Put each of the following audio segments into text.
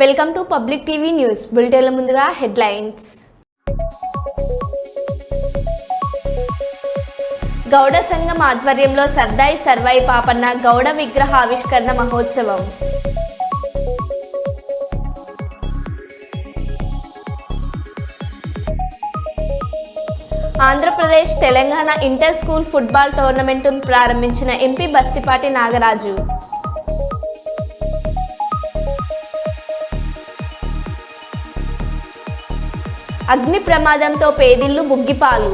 Welcome to public TV news బులెటిన్ల ముందుగా headlines. Gowda సంఘం ఆధ్వర్యంలో సర్దాయి సర్వాయి పాపన్న గౌడ విగ్రహ ఆవిష్కరణ మహోత్సవం. Andhra Pradesh Telangana inter school football టోర్నమెంటును ప్రారంభించిన ఎంపీ బస్తిపాటి నాగరాజు. అగ్ని ప్రమాదంతో పేదిళ్లు బుగ్గిపాలు.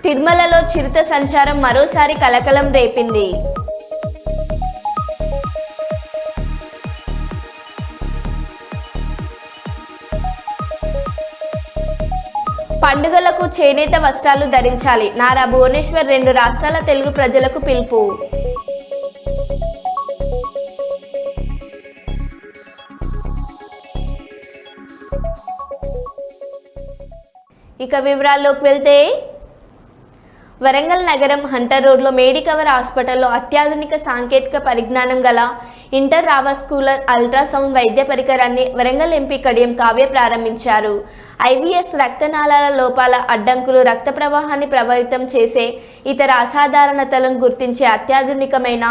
తిరుమలలో చిరుత సంచారం మరోసారి కలకలం రేపింది. పండుగలకు చేనేత వస్త్రాలు ధరించాలి. నారా భువనేశ్వర్ 2 రాష్ట్రాల తెలుగు ప్రజలకు పిలుపు. ఇక వివరాల్లోకి వెళ్తే, వరంగల్ నగరం హంటర్ రోడ్లో మేడికవర్ హాస్పిటల్లో అత్యాధునిక సాంకేతిక పరిజ్ఞానం గల ఇంటర్రావస్కులర్ అల్ట్రాసౌండ్ వైద్య పరికరాన్ని వరంగల్ ఎంపీ కడియం కావ్య ప్రారంభించారు. ఐవీఎస్ రక్తనాళాల లోపాల అడ్డంకులు, రక్త ప్రవాహాన్ని ప్రభావితం చేసే ఇతర అసాధారణతలను గుర్తించే అత్యాధునికమైన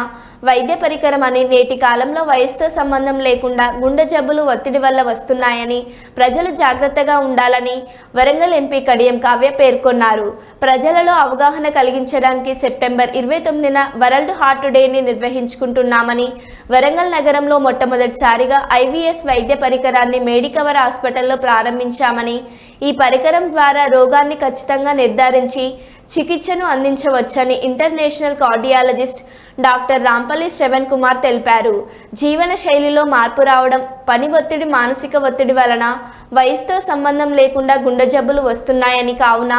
వైద్య పరికరం అని, నేటి కాలంలో వయసుతో సంబంధం లేకుండా గుండె జబ్బులు ఒత్తిడి వల్ల వస్తున్నాయని, ప్రజలు జాగ్రత్తగా ఉండాలని వరంగల్ ఎంపీ కడియం కావ్య పేర్కొన్నారు. ప్రజలలో అవగాహన కలిగించడానికి సెప్టెంబర్ 29న వరల్డ్ హార్ట్ డేని నిర్వహించుకుంటున్నామని, వరంగల్ నగరంలో మొట్టమొదటిసారిగా ఐవీఎస్ వైద్య పరికరాన్ని మేడికవర్ హాస్పిటల్లో ప్రారంభించామని, ఈ పరికరం ద్వారా రోగాన్ని ఖచ్చితంగా నిర్ధారించి చికిత్సను అందించవచ్చని international cardiologist doctor Rampalli Shravan Kumar తెలిపారు. జీవన శైలిలో మార్పు రావడం, పని ఒత్తిడి, మానసిక ఒత్తిడి వలన వయసుతో సంబంధం లేకుండా గుండె జబ్బులు వస్తున్నాయని, కావున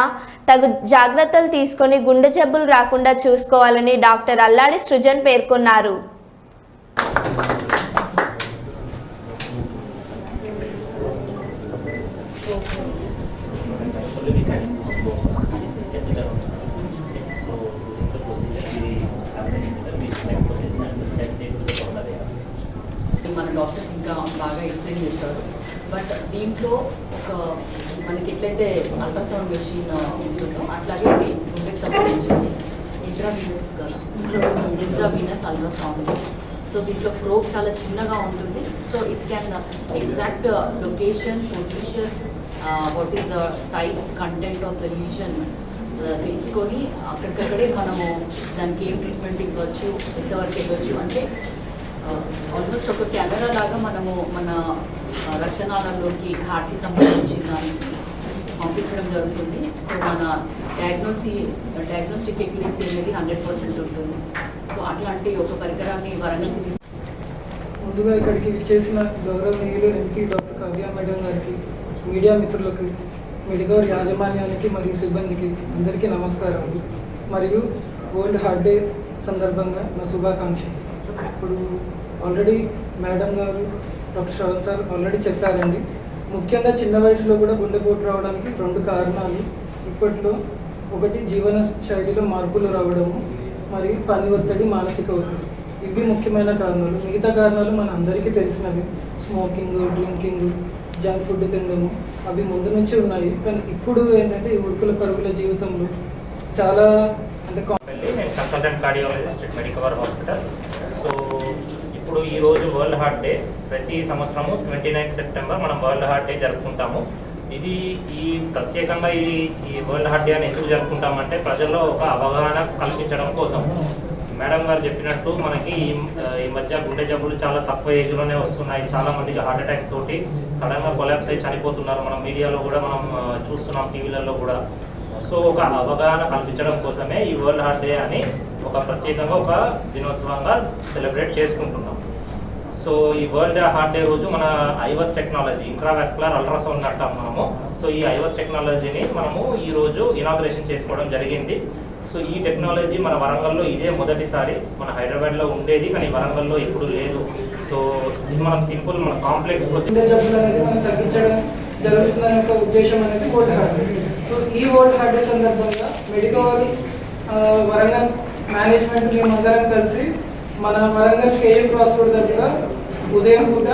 తగు జాగ్రత్తలు తీసుకొని గుండె జబ్బులు రాకుండా చూసుకోవాలని డాక్టర్ అల్లాడి సృజన్ పేర్కొన్నారు. మన డాక్టర్స్ ఇంకా బాగా ఎక్స్ప్లెయిన్ చేస్తారు. బట్ దీంట్లో ఒక మనకి ఎట్లయితే అల్ట్రాసౌండ్ మెషిన్ ఉంటుందో అట్లాగే ఇది గుండెకి సంబంధించింది ఇంట్రావీనస్ అల్ట్రాసౌండ్. సో దీంట్లో ప్రోబ్ చాలా చిన్నగా ఉంటుంది. So it can exact location, position, what is the type, content of the lesion తెలుసుకొని అక్కడికక్కడే మనము దానికి ఏం ట్రీట్మెంట్ ఇవ్వచ్చు, ఎంతవరకు ఇవ్వచ్చు అంటే ఆల్మోస్ట్ ఒక కెమెరా లాగా మనము మన రక్షణాలలోకి హార్ట్కి సంబంధించిన దానికి పంపించడం జరుగుతుంది. సో మన డయాగ్నోస్టిక్ ఎక్యురసీ అనేది 100% ఉంటుంది. సో అట్లాంటి ఒక పరికరాన్ని వరంగల్కి ముందుగా ఇక్కడికి విచ్చేసిన గౌరవనీయులు ఎంపీ డాక్టర్ కావ్య మేడం గారికి, మీడియా మిత్రులకు, మెడికవర్ యాజమాన్యానికి మరియు సిబ్బందికి అందరికీ నమస్కారాలు. మరియు వరల్డ్ హార్ట్ డే సందర్భంగా నా శుభాకాంక్షలు. ఇప్పుడు ఆల్రెడీ మేడం గారు, డాక్టర్ శ్రవణ్ సార్ ఆల్రెడీ చెప్పారండి. ముఖ్యంగా చిన్న వయసులో కూడా గుండెపోటు రావడానికి 2 కారణాలు ఇప్పట్లో. ఒకటి జీవన శైలిలో మార్పులు రావడము, మరియు పని ఒత్తిడి, మానసిక ఒత్తిడి. ఇవి ముఖ్యమైన కారణాలు. మిగతా కారణాలు మన అందరికీ తెలిసినవి. స్మోకింగ్, డ్రింకింగ్, జంక్ ఫుడ్ తినడము, అవి ముందు నుంచి ఉన్నాయి. కానీ ఇప్పుడు ఏంటంటే ఈ ఉరుకుల పరుగుల జీవితంలో చాలా అంటే నేను consultant cardiologist Medicover hospital. So ఇప్పుడు ఈరోజు వరల్డ్ హార్ట్ డే. ప్రతి సంవత్సరము 29 సెప్టెంబర్ మనం వరల్డ్ హార్ట్ డే జరుపుకుంటాము. ఇది ప్రత్యేకంగా ఈ వరల్డ్ హార్ట్ డే అని ఎందుకు జరుపుకుంటామంటే ప్రజల్లో ఒక అవగాహన కల్పించడం కోసం. మేడం గారు చెప్పినట్టు మనకి ఈ మధ్య గుండె జబ్బులు చాలా తక్కువ ఏజ్లోనే వస్తున్నాయి. చాలా మందికి హార్ట్ అటాక్స్ తోటి సడన్గా కొలాప్స్ అయ్యి చనిపోతున్నారు. మనం మీడియాలో కూడా మనం చూస్తున్నాం, టీవీలలో కూడా. సో ఒక అవగాహన కల్పించడం కోసమే ఈ వరల్డ్ హార్ట్ డే అని ఒక ప్రత్యేకంగా ఒక దినోత్సవంగా సెలబ్రేట్ చేసుకుంటున్నాం. సో ఈ వరల్డ్ హార్ట్ డే రోజు మన ఐవస్ టెక్నాలజీ, ఇంట్రావాస్కులర్ అల్ట్రాసౌండ్ అంటాం మనము. సో ఈ ఐవస్ టెక్నాలజీని మనము ఈరోజు ఇనాగ్రేషన్ చేసుకోవడం జరిగింది. సో ఈ టెక్నాలజీ మన వరంగల్లో ఇదే మొదటిసారి. మన హైదరాబాద్లో ఉండేది కానీ వరంగల్లో ఎప్పుడు లేదు. సో ఇది మనం సింపుల్ మన కాంప్లెక్స్ ప్రొసీజర్ తగ్గించడం జరుగుతుందనే ఒక ఉద్దేశం అనేది వరల్డ్ హార్ట్ డే. సో ఈ వరల్డ్ హార్ట్ డే సందర్భంగా మెడికవర్ వరంగల్ మేనేజ్మెంట్ మేమందరం కలిసి మన వరంగల్ కేయూ క్రాస్ రోడ్ దగ్గర ఉదయం పూట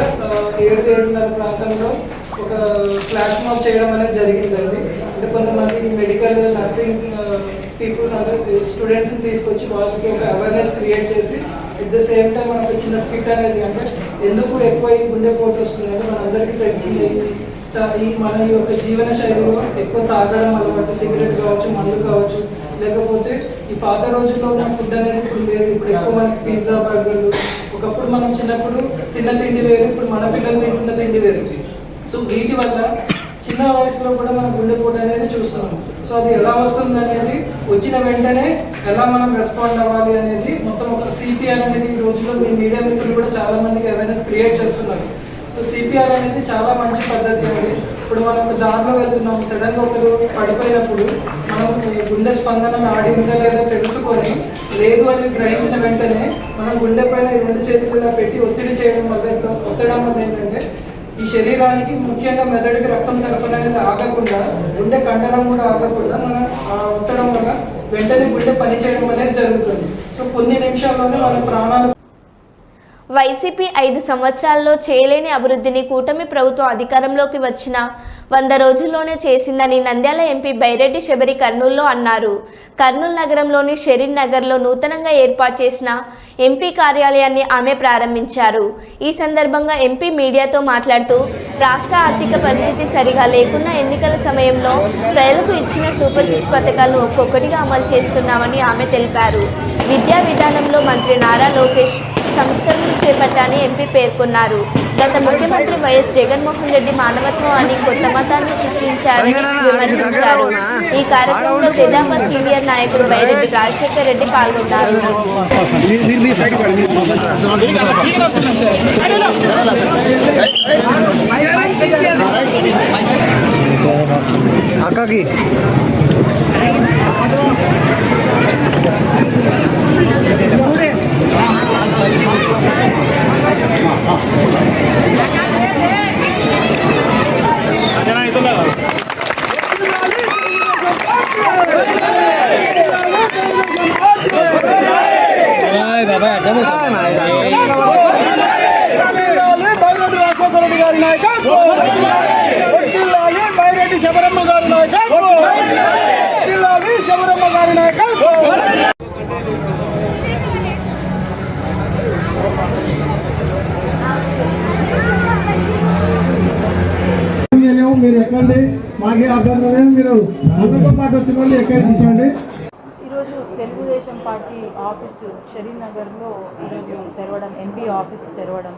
7-7:30 ప్రాంతంలో ఒక ఫ్లాష్ మాబ్ చేయడం అనేది జరిగిందండి. అంటే కొంతమంది మెడికల్ నర్సింగ్ పీపుల్ స్టూడెంట్స్ని తీసుకొచ్చి వాళ్ళకి ఒక అవేర్నెస్ క్రియేట్ చేసి ఎట్ ద సేమ్ టైం మనకు చిన్న స్కిట్ అనేది, అంటే ఎందుకు ఎక్కువ ఈ గుండెపోటు వస్తుంది అంటే మనందరికీ తెలిసింది మన ఈ యొక్క జీవన శైలిలో ఎక్కువ తాగడం అలవాటు, సిగరెట్ కావచ్చు, మందు కావచ్చు, లేకపోతే ఈ పాత రోజుల్లో ఉన్న ఫుడ్ అనేది ఇప్పుడు లేదు. ఇప్పుడు ఎక్కువ మనకి పిజ్జా, బర్గర్లు, ఒకప్పుడు మనం చిన్నప్పుడు తిన్న తిండి వేరు, ఇప్పుడు మన పిల్లలు తింటున్న తిండి వేరు. సో వీటి వల్ల చిన్న వయసులో కూడా మనం గుండెపోటు అనేది చూస్తున్నాం. సో అది ఎలా వస్తుంది అనేది, వచ్చిన వెంటనే ఎలా మనం రెస్పాండ్ అవ్వాలి అనేది మొత్తం ఒక సిపిఆర్ అనేది ఈ రోజుల్లో మీ మీడియా మిత్రులు కూడా చాలా మందికి అవేర్నెస్ క్రియేట్ చేస్తున్నారు. సో సిపిఆర్ అనేది చాలా మంచి పద్ధతి అండి. ఇప్పుడు మనం దారిలో వెళ్తున్నాం, సడన్గా ఒకరు పడిపోయినప్పుడు మనం గుండె స్పందన నాడి ఉందా లేదా తెలుసుకొని, లేదు అని గ్రహించిన వెంటనే మనం గుండె పైన 2 చేతులు ఇలా పెట్టి ఒత్తిడి చేయడం వల్ల, ఒత్తడం వల్ల ఏంటంటే ఈ శరీరానికి ముఖ్యంగా మెదడుకి రక్తం సరఫరా అనేది ఆగకుండా, గుండె కండరం కూడా ఆగకుండా మనం ఆ ఒత్తడం వల్ల వెంటనే గుండె పనిచేయడం అనేది జరుగుతుంది. సో కొన్ని నిమిషాల్లోనే వాళ్ళ ప్రాణాలు. వైసీపీ 5 సంవత్సరాల్లో చేయలేని అభివృద్ధిని కూటమి ప్రభుత్వం అధికారంలోకి వచ్చిన 100 రోజుల్లోనే చేసిందని నంద్యాల ఎంపీ బైరెడ్డి శబరి కర్నూలులో అన్నారు. కర్నూలు నగరంలోని షెరీన్ నగర్లో నూతనంగా ఏర్పాటు చేసిన ఎంపీ కార్యాలయాన్ని ఆమె ప్రారంభించారు. ఈ సందర్భంగా ఎంపీ మీడియాతో మాట్లాడుతూ రాష్ట్ర ఆర్థిక పరిస్థితి సరిగా లేకున్న ఎన్నికల సమయంలో ప్రజలకు ఇచ్చిన సూపర్ 6 పథకాలను ఒక్కొక్కటిగా అమలు చేస్తున్నామని ఆమె తెలిపారు. విద్యా విధానంలో మంత్రి నారా లోకేష్ సంస్కరణలు చేపట్టాలని ఎంపీ పేర్కొన్నారు. గత ముఖ్యమంత్రి వైఎస్ జగన్మోహన్ రెడ్డి మానవత్వం అని కొత్త మతాన్ని సృష్టించారని విమర్శించారు. ఈ కార్యక్రమంలో తెదాపా సీనియర్ నాయకుడు బైరెడ్డి రాజశేఖర్ రెడ్డి పాల్గొన్నారు. బైరెడ్డి శబరమ్మ గారి మీరు ఎక్కండి, మాకే అభ్యర్థులు మీరు అందరితో పాటు వచ్చిన వాళ్ళు ఎక్కించండి. ఈరోజు తెలుగుదేశం పార్టీ ఆఫీసు షరీన్ నగర్లో ఈరోజు తెరవడం, ఎంపీ ఆఫీసు తెరవడం,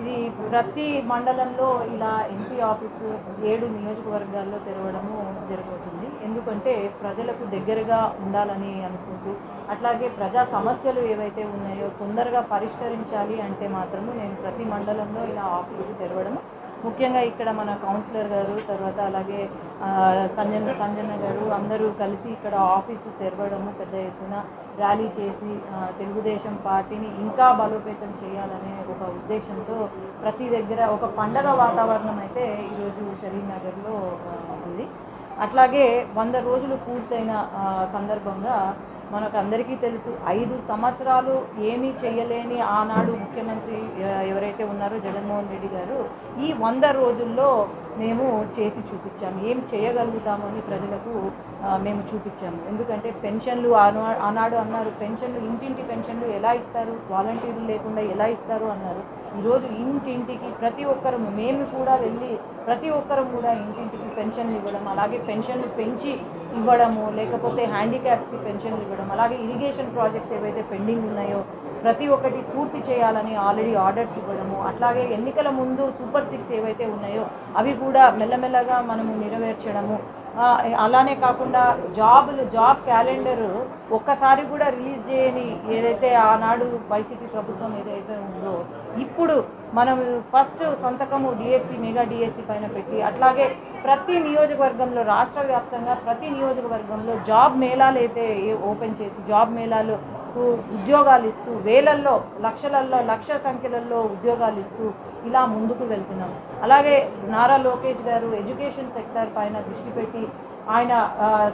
ఇది ప్రతి మండలంలో ఇలా ఎంపీ ఆఫీసు 7 నియోజకవర్గాల్లో తెరవడము జరుగుతుంది. ఎందుకంటే ప్రజలకు దగ్గరగా ఉండాలని అనుకుంటూ, అట్లాగే ప్రజా సమస్యలు ఏవైతే ఉన్నాయో తొందరగా పరిష్కరించాలి అంటే మాత్రము నేను ప్రతి మండలంలో ఇలా ఆఫీసు తెరవడము, ముఖ్యంగా ఇక్కడ మన కౌన్సిలర్ గారు, తర్వాత అలాగే సంజన్న గారు అందరూ కలిసి ఇక్కడ ఆఫీసు తెరవడము, పెద్ద ఎత్తున ర్యాలీ చేసి తెలుగుదేశం పార్టీని ఇంకా బలోపేతం చేయాలనే ఒక ఉద్దేశంతో ప్రతి దగ్గర ఒక పండగ వాతావరణం అయితే ఈరోజు షరీన్ నగర్లో ఉంది. అట్లాగే 100 రోజులు పూర్తయిన సందర్భంగా మనకు అందరికీ తెలుసు, 5 సంవత్సరాలు ఏమీ చేయలేని ఆనాడు ముఖ్యమంత్రి ఎవరైతే ఉన్నారో జగన్మోహన్ రెడ్డి గారు ఈ 100 రోజుల్లో మేము చేసి చూపించాము, ఏం చేయగలుగుతామని ప్రజలకు మేము చూపించాము. ఎందుకంటే పెన్షన్లు ఆనాడు అన్నారు, పెన్షన్లు ఇంటింటి పెన్షన్లు ఎలా ఇస్తారు, వాలంటీర్లు లేకుండా ఎలా ఇస్తారు అన్నారు. ఈరోజు ఇంటింటికి ప్రతి ఒక్కరు, మేము కూడా వెళ్ళి ప్రతి ఒక్కరు కూడా ఇంటింటికి పెన్షన్లు ఇవ్వడం, అలాగే పెన్షన్లు పెంచి ఇవ్వడము, లేకపోతే హ్యాండిక్యాప్స్కి పెన్షన్లు ఇవ్వడం, అలాగే ఇరిగేషన్ ప్రాజెక్ట్స్ ఏవైతే పెండింగ్ ఉన్నాయో ప్రతి ఒక్కటి పూర్తి చేయాలని ఆల్రెడీ ఆర్డర్స్ ఇవ్వడము, అట్లాగే ఎన్నికల ముందు సూపర్ 6 ఏవైతే ఉన్నాయో అవి కూడా మెల్లమెల్లగా మనము నెరవేర్చడము, అలానే కాకుండా జాబ్ క్యాలెండర్ ఒక్కసారి కూడా రిలీజ్ చేయని ఏదైతే ఆనాడు వైసీపీ ప్రభుత్వం ఏదైతే ఉందో ఇప్పుడు మనం ఫస్ట్ సంతకము డిఎస్సి, మెగా డిఎస్సి పైన పెట్టి, అట్లాగే ప్రతి నియోజకవర్గంలో రాష్ట్ర వ్యాప్తంగా ప్రతి నియోజకవర్గంలో జాబ్ మేళాలు అయితే ఓపెన్ చేసి జాబ్ మేళాలు ఉద్యోగాలు ఇస్తూ వేలల్లో లక్ష సంఖ్యలలో ఉద్యోగాలు ఇస్తూ ఇలా ముందుకు వెళ్తున్నాం. అలాగే నారా లోకేష్ గారు ఎడ్యుకేషన్ సెక్టర్ పైన దృష్టి పెట్టి ఆయన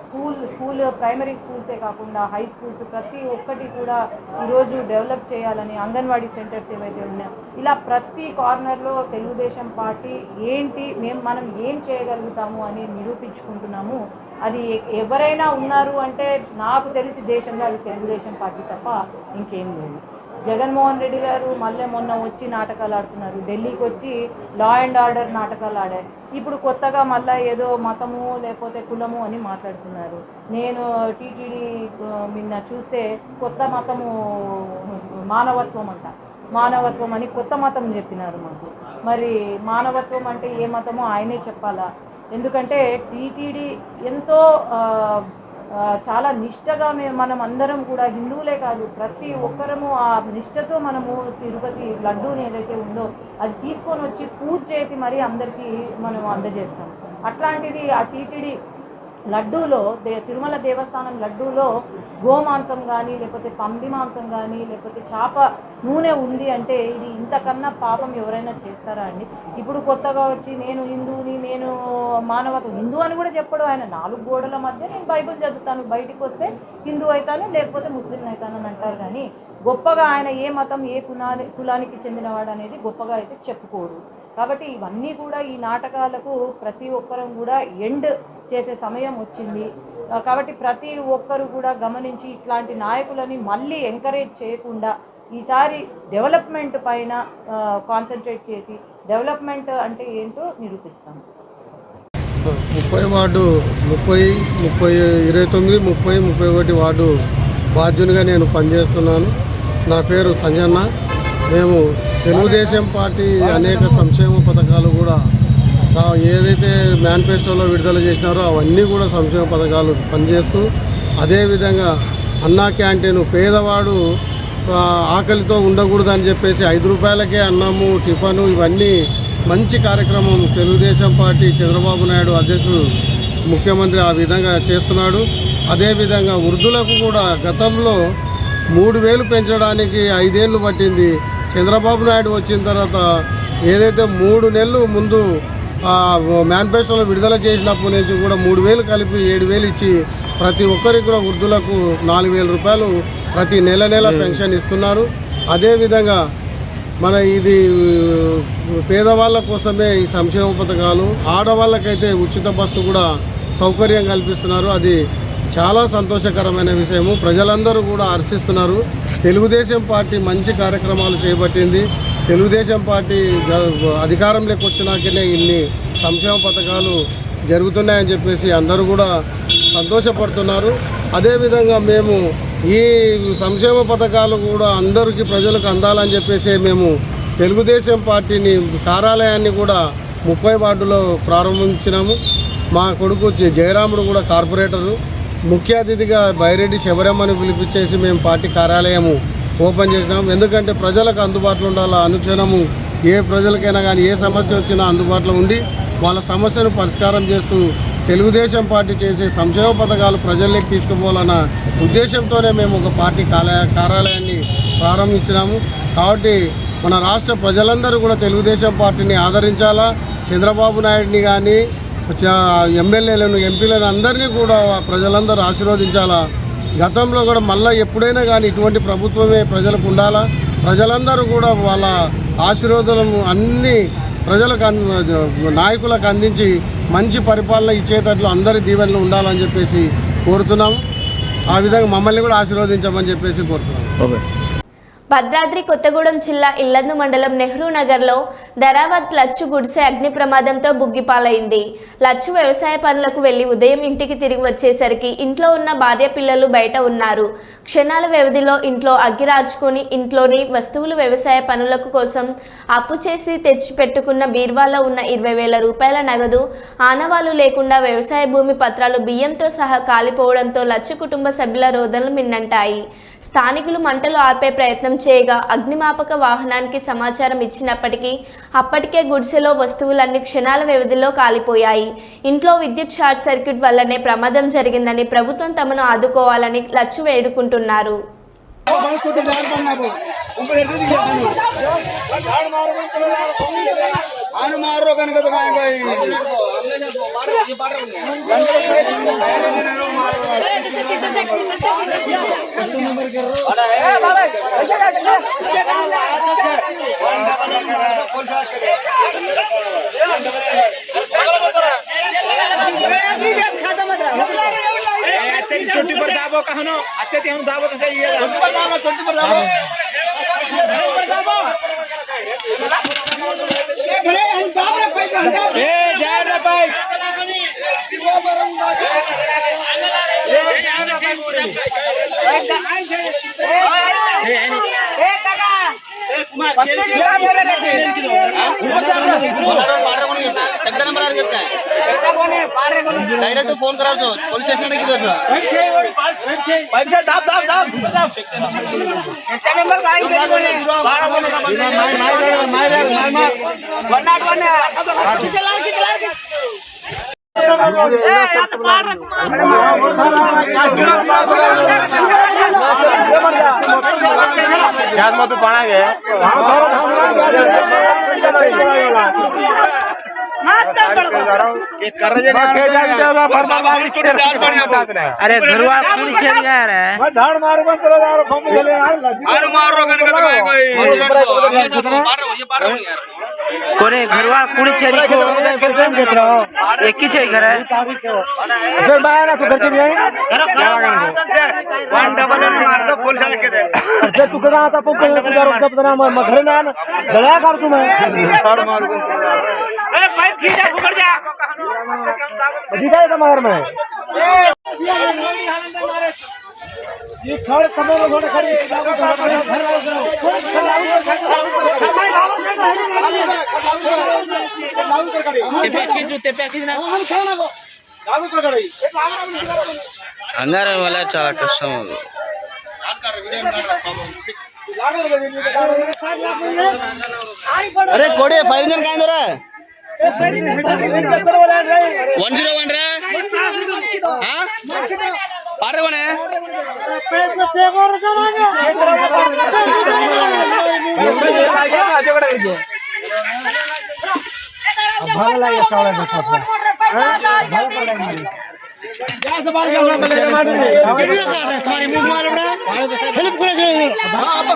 స్కూల్ ప్రైమరీ స్కూల్సే కాకుండా హై స్కూల్స్ ప్రతి ఒక్కటి కూడా ఈరోజు డెవలప్ చేయాలని, అంగన్వాడీ సెంటర్స్ ఏవైతే ఉన్నాయో ఇలా ప్రతి కార్నర్లో తెలుగుదేశం పార్టీ ఏంటి మనం ఏం చేయగలుగుతాము అని నిరూపించుకుంటున్నాము. అది ఎవరైనా ఉన్నారు అంటే నాకు తెలిసి దేశంలో అది తెలుగుదేశం పార్టీ తప్ప ఇంకేం లేదు. జగన్మోహన్ రెడ్డి గారు మళ్ళీ మొన్న వచ్చి నాటకాలు ఆడుతున్నారు, ఢిల్లీకి వచ్చి లా అండ్ ఆర్డర్ నాటకాలు ఆడారు. ఇప్పుడు కొత్తగా మళ్ళీ ఏదో మతము లేకపోతే కులము అని మాట్లాడుతున్నారు. నేను టీటీడీ నిన్న చూస్తే కొత్త మతము మానవత్వం అంట, మానవత్వం అని కొత్త మతం చెప్పినారు మాకు. మరి మానవత్వం అంటే ఏ మతమో ఆయనే చెప్పాలా? ఎందుకంటే టీటీడీ ఎంతో చాలా నిష్టగా మనం అందరం కూడా హిందువులే కాదు ప్రతి ఒక్కరము ఆ నిష్టతో మనము తిరుపతి లడ్డూని ఏదైతే ఉందో అది తీసుకొని వచ్చి పూజ చేసి మరీ అందరికీ మనం అందజేస్తాం. అట్లాంటిది ఆ టీటీడీ లడ్డూలో తిరుమల దేవస్థానం లడ్డూలో గోమాంసం కానీ లేకపోతే పంది మాంసం కానీ లేకపోతే చేప నూనె ఉంది అంటే ఇది ఇంతకన్నా పాపం ఎవరైనా చేస్తారా అండి? ఇప్పుడు కొత్తగా వచ్చి నేను హిందువుని, నేను మానవత్వం, హిందూ అని కూడా చెప్పడు ఆయన. 4 గోడల మధ్య నేను బైబిల్ చదువుతాను, బయటికి వస్తే హిందూ అవుతాను లేకపోతే ముస్లిం అవుతాను అని అంటారు. కానీ గొప్పగా ఆయన ఏ మతం ఏ కులానికి చెందినవాడు అనేది గొప్పగా అయితే చెప్పుకోరు. కాబట్టి ఇవన్నీ కూడా ఈ నాటకాలకు ప్రతి ఒక్కరం కూడా ఎండ్ చేసే సమయం వచ్చింది. కాబట్టి ప్రతి ఒక్కరు కూడా గమనించి ఇట్లాంటి నాయకులని మళ్ళీ ఎంకరేజ్ చేయకుండా ఈసారి డెవలప్మెంట్ పైన కాన్సన్ట్రేట్ చేసి డెవలప్మెంట్ అంటే ఏంటో నిరూపిస్తాం. 30 వార్డు 29, 30, 31 వార్డు బాధ్యునిగా నేను పనిచేస్తున్నాను. నా పేరు సంజన్న. మేము తెలుగుదేశం పార్టీ అనేక సంక్షేమ పథకాలు కూడా ఏదైతే మేనిఫెస్టోలో విడుదల చేసినారో అవన్నీ కూడా సంక్షేమ పథకాలు పనిచేస్తూ, అదేవిధంగా అన్నా క్యాంటీన్ పేదవాడు ఆకలితో ఉండకూడదని చెప్పేసి 5 రూపాయలకే అన్నము టిఫను ఇవన్నీ మంచి కార్యక్రమం తెలుగుదేశం పార్టీ చంద్రబాబు నాయుడు అధ్యక్షుడు ముఖ్యమంత్రి ఆ విధంగా చేస్తున్నాడు. అదేవిధంగా వృద్ధులకు కూడా గతంలో 3000 పెంచడానికి 5 ఏళ్ళు పట్టింది. చంద్రబాబు నాయుడు వచ్చిన తర్వాత ఏదైతే 3 నెలలు ముందు మేనిఫెస్టోలో విడుదల చేసినప్పటి నుంచి కూడా 3000 కలిపి 7000 ఇచ్చి ప్రతి ఒక్కరికి కూడా వృద్ధులకు 4000 రూపాయలు ప్రతి నెల పెన్షన్ ఇస్తున్నారు. అదేవిధంగా మన ఇది పేదవాళ్ళ కోసమే ఈ సంక్షేమ పథకాలు, ఆడవాళ్ళకైతే ఉచిత బస్సు కూడా సౌకర్యం కల్పిస్తున్నారు. అది చాలా సంతోషకరమైన విషయము. ప్రజలందరూ కూడా హర్షిస్తున్నారు. తెలుగుదేశం పార్టీ మంచి కార్యక్రమాలు చేపట్టింది. తెలుగుదేశం పార్టీ అధికారంలోకి వచ్చినాకనే ఇన్ని సంక్షేమ పథకాలు జరుగుతున్నాయని చెప్పేసి అందరూ కూడా సంతోషపడుతున్నారు. అదేవిధంగా మేము ఈ సంక్షేమ పథకాలు కూడా అందరికీ ప్రజలకు అందాలని చెప్పేసి మేము తెలుగుదేశం పార్టీని కార్యాలయాన్ని కూడా 30 వార్డులో ప్రారంభించినాము. మా కొడుకు జయరాముడు కూడా కార్పొరేటరు, ముఖ్య అతిథిగా బైరెడ్డి శబరమ్మని పిలిపించేసి మేము పార్టీ కార్యాలయము ఓపెన్ చేసినాం. ఎందుకంటే ప్రజలకు అందుబాటులో ఉండాలి. అనుక్షణము ఏ ప్రజలకైనా కానీ ఏ సమస్య వచ్చినా అందుబాటులో ఉండి వాళ్ళ సమస్యను పరిష్కారం చేస్తూ తెలుగుదేశం పార్టీ చేసే సంక్షేమ పథకాలు ప్రజల్లోకి తీసుకుపోవాలన్న ఉద్దేశంతోనే మేము ఒక పార్టీ కార్యాలయాన్ని ప్రారంభించినాము. కాబట్టి మన రాష్ట్ర ప్రజలందరూ కూడా తెలుగుదేశం పార్టీని ఆదరించాలా. చంద్రబాబు నాయుడిని కానీ ఎమ్మెల్యేలను ఎంపీలను అందరినీ కూడా ప్రజలందరూ ఆశీర్వదించాలా. గతంలో కూడా మళ్ళీ ఎప్పుడైనా కానీ ఇటువంటి ప్రభుత్వమే ప్రజలకు ఉండాలా. ప్రజలందరూ కూడా వాళ్ళ ఆశీర్వాదాలను అన్ని ప్రజలకు నాయకులకు అందించి మంచి పరిపాలన ఇచ్చేటట్లు అందరి దీవెనలు ఉండాలని చెప్పేసి కోరుతున్నాము. ఆ విధంగా మమ్మల్ని కూడా ఆశీర్వదించమని చెప్పేసి కోరుతున్నాము. భద్రాద్రి కొత్తగూడెం జిల్లా ఇల్లందు మండలం నెహ్రూ నగర్లో ధరావత్ లచ్చు గుడిసె అగ్ని ప్రమాదంతో బుగ్గిపాలైంది. లచ్చు వ్యవసాయ పనులకు వెళ్లి ఉదయం ఇంటికి తిరిగి వచ్చేసరికి ఇంట్లో ఉన్న భార్య పిల్లలు బయట ఉన్నారు. క్షణాల వ్యవధిలో ఇంట్లో అగ్గి రాజుకొని ఇంట్లోని వస్తువులు వ్యవసాయ పనులకు కోసం అప్పు చేసి తెచ్చిపెట్టుకున్న బీర్వాల్లో ఉన్న 20,000 రూపాయల నగదు, ఆనవాళ్లు లేకుండా వ్యవసాయ భూమి పత్రాలు బియ్యంతో సహా కాలిపోవడంతో లచ్చు కుటుంబ సభ్యుల రోదనలు మిన్నంటాయి. స్థానికులు మంటలు ఆర్పే ప్రయత్నం చేయగా అగ్నిమాపక వాహనానికి సమాచారం ఇచ్చినప్పటికీ అప్పటికే గుడిసెలో వస్తువులన్నీ క్షణాల వ్యవధిలో కాలిపోయాయి. ఇంట్లో విద్యుత్ షార్ట్ సర్క్యూట్ వల్లనే ప్రమాదం జరిగిందని ప్రభుత్వం తమను ఆదుకోవాలని లచ్చు వేడుకుంటున్నారు. चोटी पर दाबो कहनो अच्छे ते हम दाबो तो सही है चोटी पर दाबो भले हम दाब रे भाई ए जा रे भाई ए काका डायरेक्ट फोन करायचो पोलीस स्टेशन अरे घरवा कौन चल गया रे कोने घरवा कौन चल को एक ही छे घर है फिर बाहर ना तो घर चली जाए 111 मार दो पुलिस वाले के दे जब तू कदा आता पो कब ना घर ना गला कर तू मैं ए पाइप खींचा उखड़ जा दिखाई तो मगर मैं ये खड़ कमर में थोड़ा खड़ी अंगारे वाला చాలా కష్టం अरे कोड़े फायर इंजन कहां है 101 रे हां पारे कोने भाग लागे साला देखो क्या सवाल कर रहा है तुम्हारी मुंह मार रहा हेल्प करे हां अब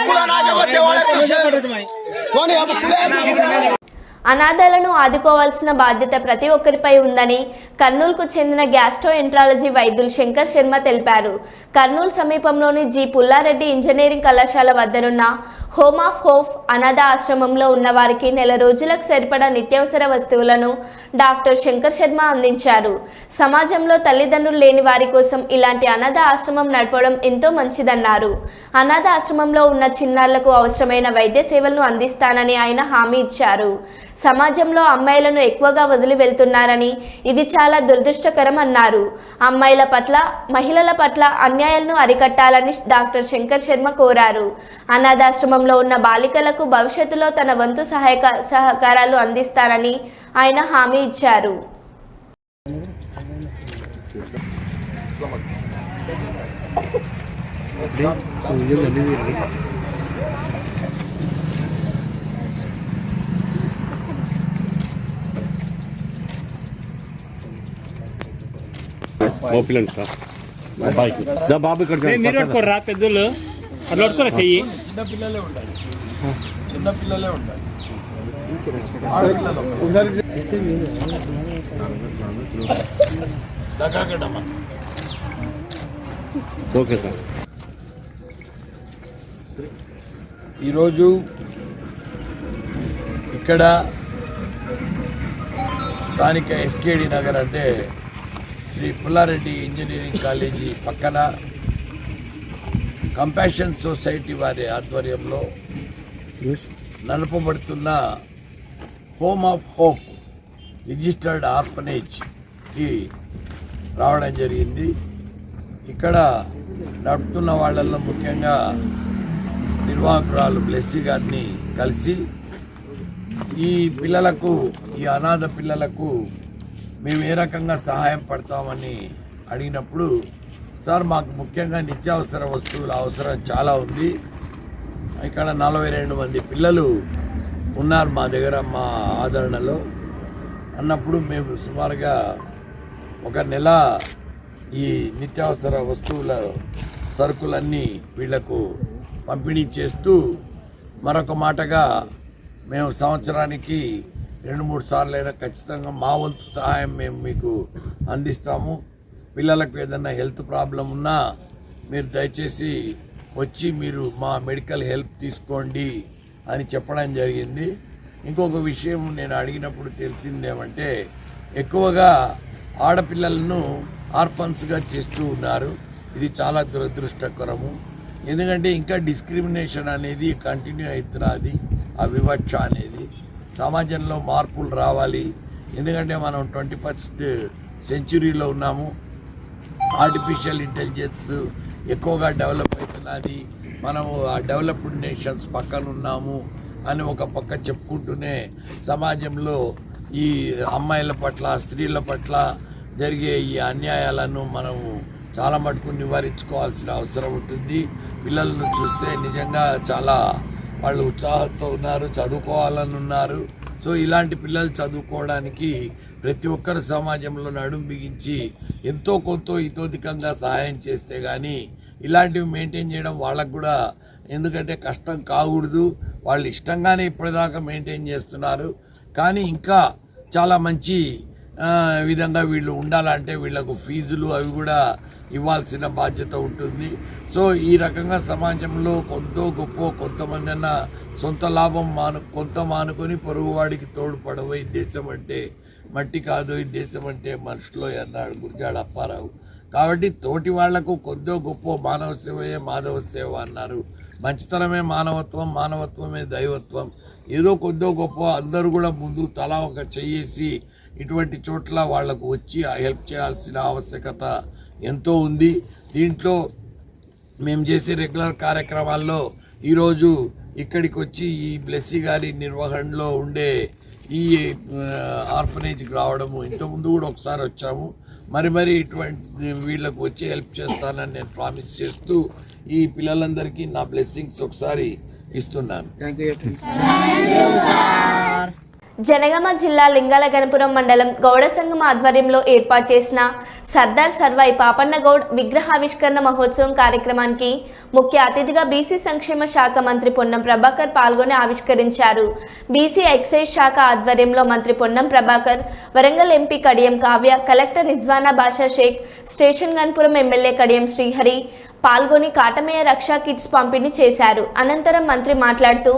खुला ना जो बच्चे वाले कौन है अब खुला అనాథలను ఆదుకోవాల్సిన బాధ్యత ప్రతి ఒక్కరిపై ఉందని కర్నూలుకు చెందిన గ్యాస్ట్రోఎంట్రాలజీ వైద్యులు శంకర్ శర్మ తెలిపారు. కర్నూలు సమీపంలోని జి పుల్లారెడ్డి ఇంజనీరింగ్ కళాశాల వద్దనున్న హోమ్ ఆఫ్ హోప్ అనాథ ఆశ్రమంలో ఉన్న వారికి నెల రోజులకు సరిపడా నిత్యావసర వస్తువులను డాక్టర్ శంకర్ శర్మ అందించారు. సమాజంలో తల్లిదండ్రులు లేని వారి కోసం ఇలాంటి అనాథ ఆశ్రమం నడపడం ఎంతో మంచిదన్నారు. అనాథ ఆశ్రమంలో ఉన్న చిన్నారులకు అవసరమైన వైద్య సేవలను అందిస్తానని ఆయన హామీ ఇచ్చారు. సమాజంలో అమ్మాయిలను ఎక్కువగా వదిలి వెళ్తున్నారని ఇది చాలా దురదృష్టకరం అన్నారు. అమ్మాయిల పట్ల మహిళల పట్ల అన్యాయాలను అరికట్టాలని డాక్టర్ శంకర్ శర్మ కోరారు. అనాథాశ్రమంలో ఉన్న బాలికలకు భవిష్యత్తులో తన వంతు సహకారాలు అందిస్తారని ఆయన హామీ ఇచ్చారు. ఓపిలండి సార్ బైక్ దా బాబు ఇక్కడ మీరు పట్టుకోరా పెద్దలు అట్లా పట్టుకోరా చెయ్యి చిన్నపిల్లలే ఉండాలి ఓకే సార్. ఈరోజు ఇక్కడ స్థానిక ఎస్కేడి నగర్ అంటే శ్రీ పుల్లారెడ్డి ఇంజనీరింగ్ కాలేజీ పక్కన కంపాషన్ సొసైటీ వారి ఆధ్వర్యంలో నడపబడుతున్న హోమ్ ఆఫ్ హోప్ రిజిస్టర్డ్ ఆర్ఫనేజ్కి రావడం జరిగింది. ఇక్కడ నడుపుతున్న వాళ్ళల్లో ముఖ్యంగా నిర్వాహకురాలు బ్లెస్సీ గారిని కలిసి ఈ పిల్లలకు, ఈ అనాథ పిల్లలకు మేము ఏ రకంగా సహాయం పడతామని అడిగినప్పుడు సార్ మాకు ముఖ్యంగా నిత్యావసర వస్తువుల అవసరం చాలా ఉంది. ఇక్కడ 42 మంది పిల్లలు ఉన్నారు మా దగ్గర మా ఆదరణలో అన్నప్పుడు మేము సుమారుగా ఒక నెల ఈ నిత్యావసర వస్తువుల సరుకులన్నీ వీళ్లకు పంపిణీ చేస్తూ మరొక మాటగా మేము సంవత్సరానికి 2-3 సార్లైనా ఖచ్చితంగా మా వంతు సహాయం మేము మీకు అందిస్తాము. పిల్లలకు ఏదైనా హెల్త్ ప్రాబ్లం ఉన్నా మీరు దయచేసి వచ్చి మీరు మా మెడికల్ హెల్ప్ తీసుకోండి అని చెప్పడం జరిగింది. ఇంకొక విషయం నేను అడిగినప్పుడు తెలిసిందేమంటే ఎక్కువగా ఆడపిల్లలను ఆర్ఫన్స్గా చేస్తూ ఉన్నారు. ఇది చాలా దురదృష్టకరము. ఎందుకంటే ఇంకా డిస్క్రిమినేషన్ అనేది కంటిన్యూ అవుతున్నది. ఆ వివక్ష అనేది సమాజంలో మార్పులు రావాలి. ఎందుకంటే మనం 21st సెంచురీలో ఉన్నాము. ఆర్టిఫిషియల్ ఇంటెలిజెన్స్ ఎక్కువగా డెవలప్ అవుతున్నది. మనము ఆ డెవలప్డ్ నేషన్స్ పక్కన ఉన్నాము అని ఒక పక్క చెప్పుకుంటూనే సమాజంలో ఈ అమ్మాయిల పట్ల స్త్రీల పట్ల జరిగే ఈ అన్యాయాలను మనము చాలా మటుకు నివారించుకోవాల్సిన అవసరం ఉంటుంది. పిల్లలను చూస్తే నిజంగా చాలా వాళ్ళు ఉత్సాహంతో ఉన్నారు, చదువుకోవాలని ఉన్నారు. సో ఇలాంటి పిల్లలు చదువుకోవడానికి ప్రతి ఒక్కరు సమాజంలో నడుము బిగించి ఎంతో కొంత ఇతోధికంగా సహాయం చేస్తే కానీ ఇలాంటివి మెయింటైన్ చేయడం వాళ్ళకు కూడా ఎందుకంటే కష్టం కాకూడదు. వాళ్ళు ఇష్టంగానే ఇప్పటిదాకా మెయింటైన్ చేస్తున్నారు. కానీ ఇంకా చాలా మంచి విధంగా వీళ్ళు ఉండాలంటే వీళ్ళకు ఫీజులు అవి కూడా ఇవ్వాల్సిన బాధ్యత ఉంటుంది. సో ఈ రకంగా సమాజంలో కొంత గొప్ప కొంతమంది అన్న సొంత లాభం కొంత మానుకొని పొరుగువాడికి తోడ్పడవు. ఈ దేశం అంటే మట్టి కాదు, ఈ దేశం అంటే మనుషులో అన్నాడు గురజాడ అప్పారావు. కాబట్టి తోటి వాళ్లకు కొద్దో గొప్ప మానవ సేవయే మాధవ సేవ అన్నారు. మంచితనమే మానవత్వం, మానవత్వమే దైవత్వం. ఏదో కొద్దో గొప్ప అందరూ కూడా ముందు తలా ఒక చెయ్యేసి ఇటువంటి చోట్ల వాళ్లకు వచ్చి హెల్ప్ చేయాల్సిన ఆవశ్యకత ఎంతో ఉంది. దీంట్లో మేము చేసే రెగ్యులర్ కార్యక్రమాల్లో ఈరోజు ఇక్కడికి వచ్చి ఈ బ్లెస్సీ గారి నిర్వహణలో ఉండే ఈ ఆర్ఫనేజ్కి రావడము, ఇంతకుముందు కూడా ఒకసారి వచ్చాము. మరి ఇటువంటి వీళ్ళకు వచ్చి హెల్ప్ చేస్తానని నేను ప్రామిస్ చేస్తూ ఈ పిల్లలందరికీ నా బ్లెస్సింగ్స్ ఒకసారి ఇస్తున్నాను. జనగామ జిల్లా లింగాలగనపురం మండలం గౌడ సంఘం ఆధ్వర్యంలో ఏర్పాటు చేసిన సర్దార్ సర్వాయి పాపన్న గౌడ్ విగ్రహావిష్కరణ మహోత్సవం కార్యక్రమానికి ముఖ్య అతిథిగా బీసీ సంక్షేమ శాఖ మంత్రి పొన్నం ప్రభాకర్ పాల్గొని ఆవిష్కరించారు. బీసీ ఎక్సైజ్ శాఖ ఆధ్వర్యంలో మంత్రి పొన్నం ప్రభాకర్, వరంగల్ ఎంపీ కడియం కావ్య, కలెక్టర్ రిజ్వానా బాషా షేక్, స్టేషన్ గన్పురం ఎమ్మెల్యే కడియం శ్రీహరి పాల్గొని కాటమయ్య రక్షా కిట్స్ పంపిణీ చేశారు. అనంతరం మంత్రి మాట్లాడుతూ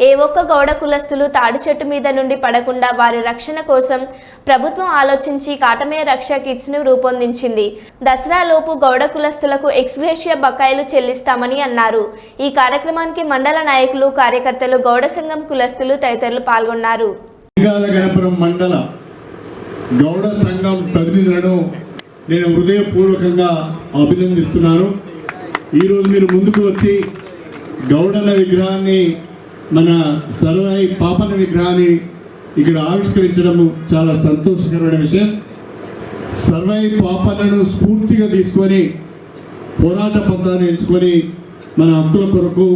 ఏ ఒక్క గౌడ కులస్తులు తాడి చెట్టు మీద నుండి పడకుండా వారి రక్షణ కోసం ప్రభుత్వం ఆలోచించి కాటమయ్య రక్షా కిట్స్ ను రూపొందించింది. దసరా లోపు గౌడ కులస్తులకు ఎక్స్గ్రేషియా బకాయిలు చెల్లిస్తామని అన్నారు. ఈ కార్యక్రమానికి మండల నాయకులు, కార్యకర్తలు, గౌడ సంఘం కులస్తులు తదితరులు పాల్గొన్నారు. మండల గౌడ సంఘం ప్రతినిధులను నేను హృదయపూర్వకంగా అభినందిస్తున్నాను. ఈరోజు మీరు ముందుకు వచ్చి గౌడల విగ్రహాన్ని, మన సర్వాయి పాపన్న విగ్రహాన్ని ఇక్కడ ఆవిష్కరించడం చాలా సంతోషకరమైన విషయం. సర్వాయి పాపన్నను స్ఫూర్తిగా తీసుకొని పోరాట పంతాన్ని ఎంచుకొని మన హక్కుల కొరకు,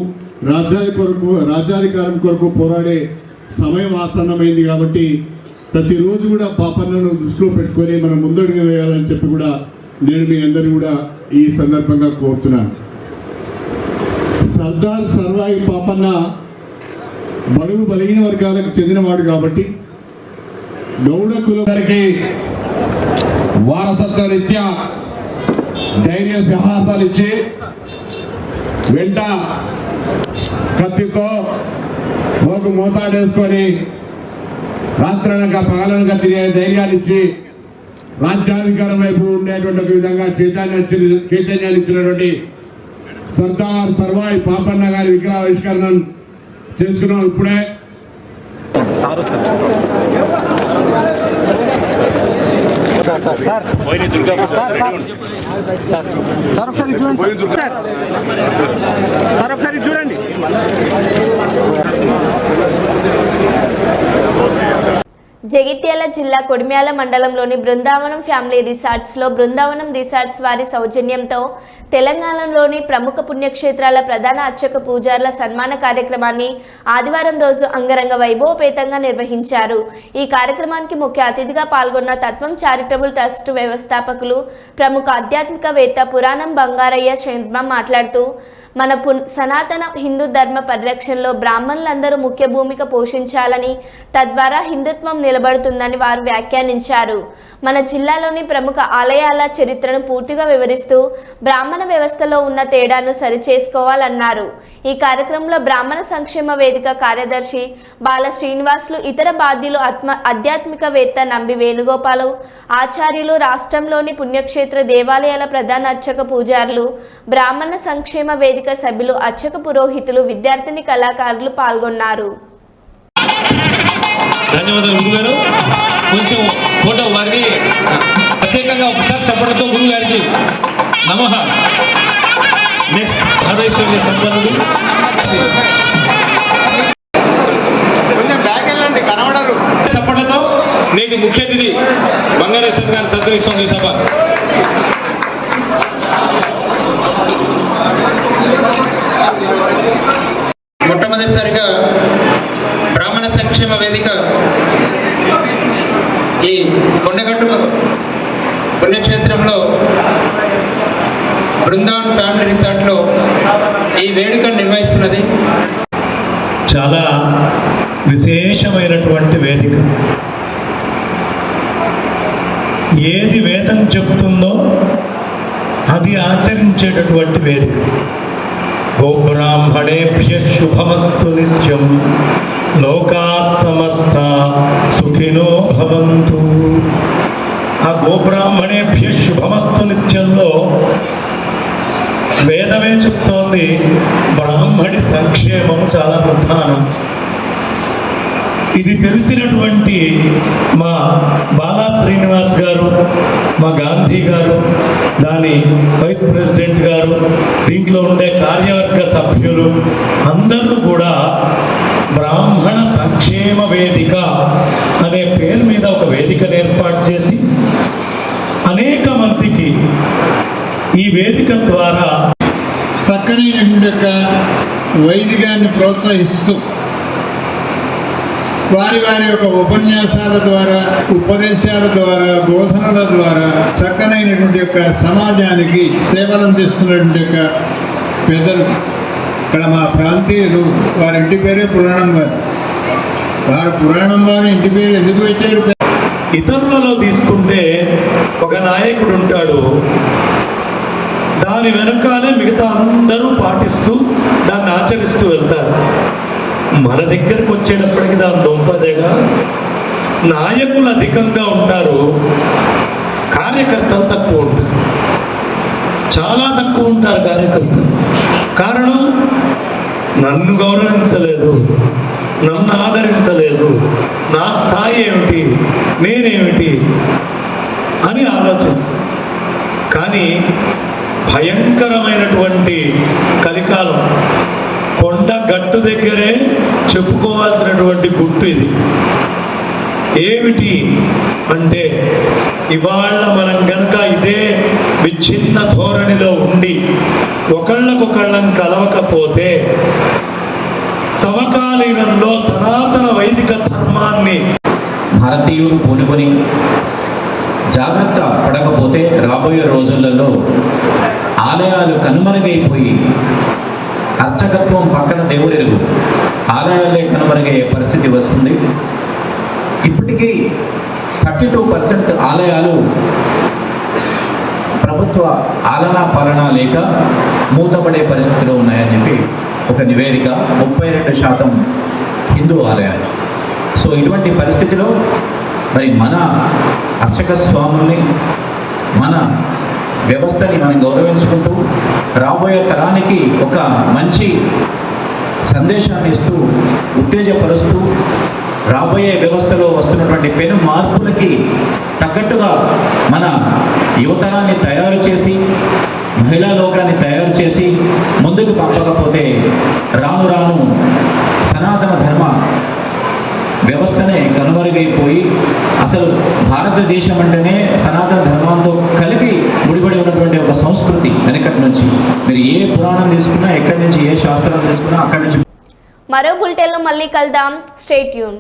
రాజ్యాధికారం కొరకు పోరాడే సమయం ఆసన్నమైంది. కాబట్టి ప్రతిరోజు కూడా పాపన్నను దృష్టిలో పెట్టుకొని మనం ముందడుగు వేయాలని చెప్పి కూడా నేను మీ అందరినీ కూడా ఈ సందర్భంగా కోరుతున్నాను. సర్దార్ సర్వాయి పాపన్న బడుగు బలహీన వర్గాలకు చెందినవాడు కాబట్టి గౌడ కులం గారికి వారసత్వ రీత్యా ధైర్య సాహసాలు ఇచ్చి వెంట కత్తితో ఒక మోతాడేసుకొని రాత్రనక పగలనక తిరిగే ధైర్యాన్ని ఇచ్చి రాజ్యాధికారం వైపు ఉండేటువంటి ఒక విధంగా చైతన్యాన్ని ఇచ్చినటువంటి సర్దార్ సర్వాయి పాపన్న గారి విగ్రహావిష్కరణ చేసుకున్నాం. ఇప్పుడే ఒకసారి చూడండి. జగిత్యాల జిల్లా కొడిమ్యాల మండలంలోని బృందావనం ఫ్యామిలీ రిసార్ట్స్లో బృందావనం రిసార్ట్స్ వారి సౌజన్యంతో తెలంగాణలోని ప్రముఖ పుణ్యక్షేత్రాల ప్రధాన అర్చక పూజార్ల సన్మాన కార్యక్రమాన్ని ఆదివారం రోజు అంగరంగ వైభవపేతంగా నిర్వహించారు. ఈ కార్యక్రమానికి ముఖ్య అతిథిగా పాల్గొన్న తత్వం చారిటబుల్ ట్రస్ట్ వ్యవస్థాపకులు ప్రముఖ ఆధ్యాత్మికవేత్త పురాణం బంగారయ్య శర్మ మాట్లాడుతూ మన సనాతన హిందూ ధర్మ పరిరక్షణలో బ్రాహ్మణులందరూ ముఖ్య భూమిక పోషించాలని, తద్వారా హిందుత్వం నిలబడుతుందని వారు వ్యాఖ్యానించారు. మన జిల్లాలోని ప్రముఖ ఆలయాల చరిత్రను పూర్తిగా వివరిస్తూ బ్రాహ్మణ వ్యవస్థలో ఉన్న తేడాను సరిచేసుకోవాలన్నారు. ఈ కార్యక్రమంలో బ్రాహ్మణ సంక్షేమ వేదిక కార్యదర్శి బాల శ్రీనివాసులు, ఇతర బాధ్యులు ఆధ్యాత్మికవేత్త నంబి వేణుగోపాలు, ఆచార్యులు, రాష్ట్రంలోని పుణ్యక్షేత్ర దేవాలయాల ప్రధాన అర్చక పూజారులు, బ్రాహ్మణ సంక్షేమ వేదిక సభ్యులు, అర్చక పురోహితులు, విద్యార్థిని కళాకారులు పాల్గొన్నారు. ధన్యవాదాలు గురుగారు. కొంచెం ఫోటో వారిని ప్రత్యేకంగా ఒకసారి చెప్పడంతో గురువు గారికి నమః. నెక్స్ట్ ఆదేశ్వర్య సంపన్నుడు కొంచెం బ్యాక్ వెళ్ళండి, కనబడరు. చెప్పడంతో నేటి ముఖ్య అతిథి బంగారేశ్వర గారిని సత్కరిస్తాం ఈ సభ. మొట్టమొదటిసారిగా బ్రాహ్మణ సంక్షేమ వేదిక ఈ కొండగట్టు పుణ్యక్షేత్రంలో బృందావన్ ఫ్యామిలీ రిసార్ట్లో ఈ వేడుకను నిర్వహిస్తున్నది. చాలా విశేషమైనటువంటి వేదిక. ఏది వేదం చెబుతుందో అది ఆచరించేటటువంటి వేదిక. గోబ్రాహ్మణేభ్య శుభమస్తు నిత్యం, లోకా సమస్త సుఖినో భవంతు. ఆ గోబ్రాహ్మణేభ్య శుభమస్తు నిత్యంలో వేదమే చెప్తోంది బ్రాహ్మణి సంక్షేమము చాలా ప్రధానం. ఇది తెలిసినటువంటి మా బాలా శ్రీనివాస్ గారు, మా గాంధీ గారు, దాని వైస్ ప్రెసిడెంట్ గారు, దీంట్లో ఉండే కార్యవర్గ సభ్యులు అందరూ కూడా బ్రాహ్మణ సంక్షేమ వేదిక అనే పేరు మీద ఒక వేదికను ఏర్పాటు చేసి అనేక మందికి ఈ వేదిక ద్వారా చక్కనైనటువంటి యొక్క వైదికాన్ని ప్రోత్సహిస్తూ వారి వారి యొక్క ఉపన్యాసాల ద్వారా, ఉపదేశాల ద్వారా, బోధనల ద్వారా చక్కనైనటువంటి యొక్క సమాజానికి సేవలు అందిస్తున్నటువంటి యొక్క పెద్దలు ఇక్కడ మా ప్రాంతీయులు, వారి ఇంటి పేరే పురాణం వారు. వారు పురాణం వారి ఇంటి పేరు ఎందుకు పెట్టారు? ఇతరులలో తీసుకుంటే ఒక నాయకుడు ఉంటాడు, దాని వెనకాలే మిగతా అందరూ పాటిస్తూ దాన్ని ఆచరిస్తూ వెళ్తారు. మన దగ్గరకు వచ్చేటప్పటికి దాని దొంపదేగా నాయకులు అధికంగా ఉంటారు, కార్యకర్తలు తక్కువ ఉంటారు. చాలా తక్కువ ఉంటారు కార్యకర్తలు. కారణం, నన్ను గౌరవించలేదు, నన్ను ఆదరించలేదు, నా స్థాయి ఏమిటి, నేనేమిటి అని ఆలోచిస్తాను. కానీ భయంకరమైనటువంటి కలికాలం, కొండ గట్టు దగ్గరే చెప్పుకోవాల్సినటువంటి గుట్టు ఇది. ఏమిటి అంటే, ఇవాళ మనం గనక ఇదే విచ్ఛిన్న ధోరణిలో ఉండి ఒకళ్ళకొకళ్ళం కలవకపోతే సమకాలీనంలో సనాతన వైదిక ధర్మాన్ని భారతీయులు పూనుకొని జాగ్రత్త పడకపోతే రాబోయే రోజులలో ఆలయాలు కనుమరుగైపోయి అర్చకత్వం పక్కన దేవుడెరుగు ఆలయాలే కనుమరుగయ్యే పరిస్థితి వస్తుంది. ఇప్పటికీ 32% ఆలయాలు ప్రభుత్వ ఆలనా పాలన లేక మూతపడే పరిస్థితిలో ఉన్నాయని చెప్పి ఒక నివేదిక. 32% హిందూ ఆలయాలు. సో ఇటువంటి పరిస్థితిలో మరి మన అర్చక స్వాముల్ని, మన వ్యవస్థని మనం గౌరవించుకుంటూ రాబోయే తరానికి ఒక మంచి సందేశాన్ని ఇస్తూ, ఉత్తేజపరుస్తూ, రాబోయే వ్యవస్థలో వస్తున్నటువంటి పెను మార్పులకి తగ్గట్టుగా మన యువతరాన్ని తయారు చేసి, మహిళా లోకాన్ని తయారు చేసి ముందుకు పంపకపోతే రాను రాను సనాతన ధర్మ వ్యవస్థనే కనుమరుగైపోయి అసలు భారతదేశం అంటేనే సనాతన ధర్మంతో కలిపి ముడిపడి ఉన్నటువంటి ఒక సంస్కృతి వెనకటి నుంచి. మీరు ఏ పురాణం తీసుకున్నా, ఎక్కడి నుంచి ఏ శాస్త్రం తీసుకున్నా అక్కడి నుంచి. మరో బులెటిన్లో మళ్ళీ కలుద్దాం. Stay tune.